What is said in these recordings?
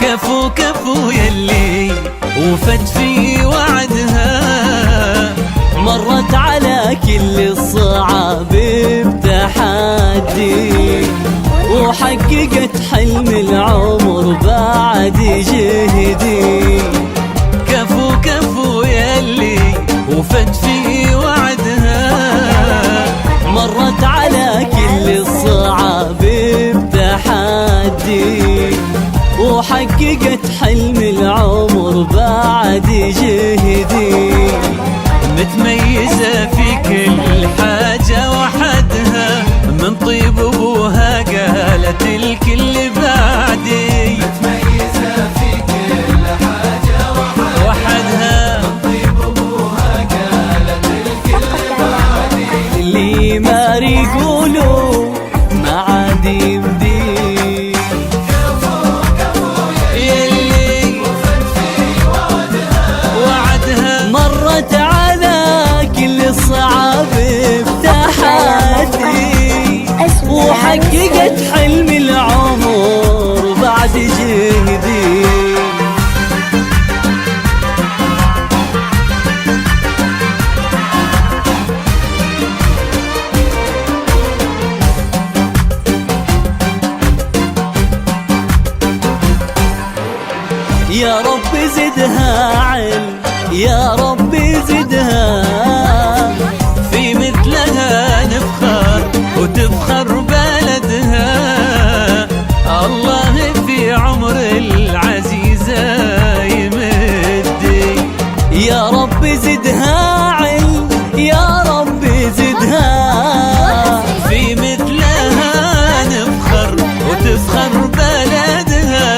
كفو كفو يلي وفت في وعدها، مرت على كل الصعاب بتحدي، وحققت حلم العمر بعد جهدي. كفو كفو يلي وفت في وعدها، مرت على كل الصعاب بتحدي، وحققت حلم العمر بعد جهدي. متميزة في كل حاجة وحدها، من طيب ابوها قالت الكل بعدي. متميزة في كل حاجة وحدها، من طيب ابوها قالت الكل بعدي. اللي ما يقولوا ما عاد يمدي. مرت على كل الصعاب بتحدي، وحققت حلم العمر بعد جهدي. يا رب زدها علم، يا رب زدها، في مثلها نفخر وتفخر بلدها. الله في عمر العزيزة يمدي. يا رب زدها علم، يا رب زدها، في مثلها نفخر وتفخر بلدها.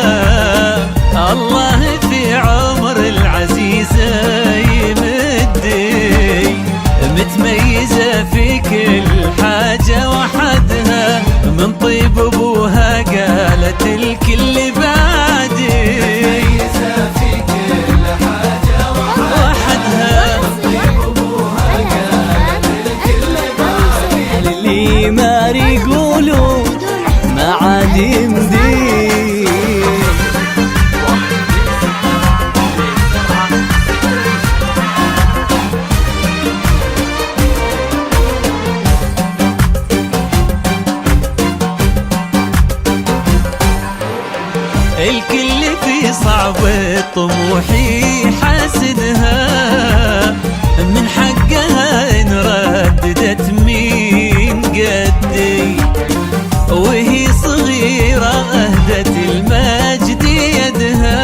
الله في عمر العزيزة يمدي. متميزة في كل حاجة وحدها، من طيب ابوها قالت الكل بعدي. متميزة في كل حاجة وحدها، من طيب ابوها قالت الكل بعدي. اللي ما يقولوا ما عاد يمدي. الكل في صعب طموحي حاسدها، من حقها إن رددت مين قدي. وهي صغيرة أهدت المجد يدها،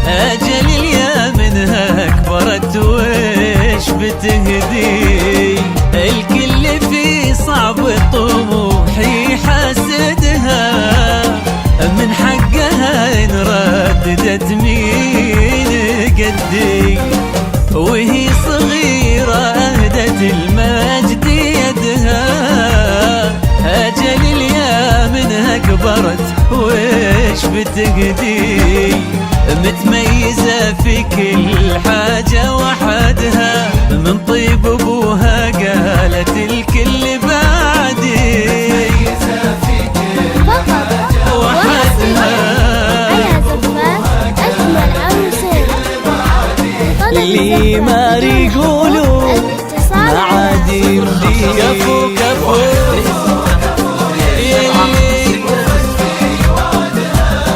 أجل اليا منها كبرت وش بتهدي. الكل في صعب طموحي حاسدها، من حقها إن رددت مين قدي. وهي صغيرة أهدت المجد يدها، أجل اليا منها كبرت وش بتهدي. متميزة في كل حاجة وحدها، من طيب ابوها قالت الكل بعدي. متميزة في كل حاجة وحدها، اللي ما يقولوا ما عاد يمدي. كفو كفو يلي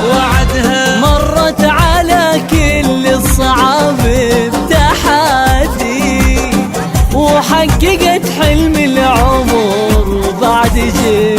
وعدها، مرت على كل الصعاب بتحدي، وحققت حلم العمر بعد جهدي.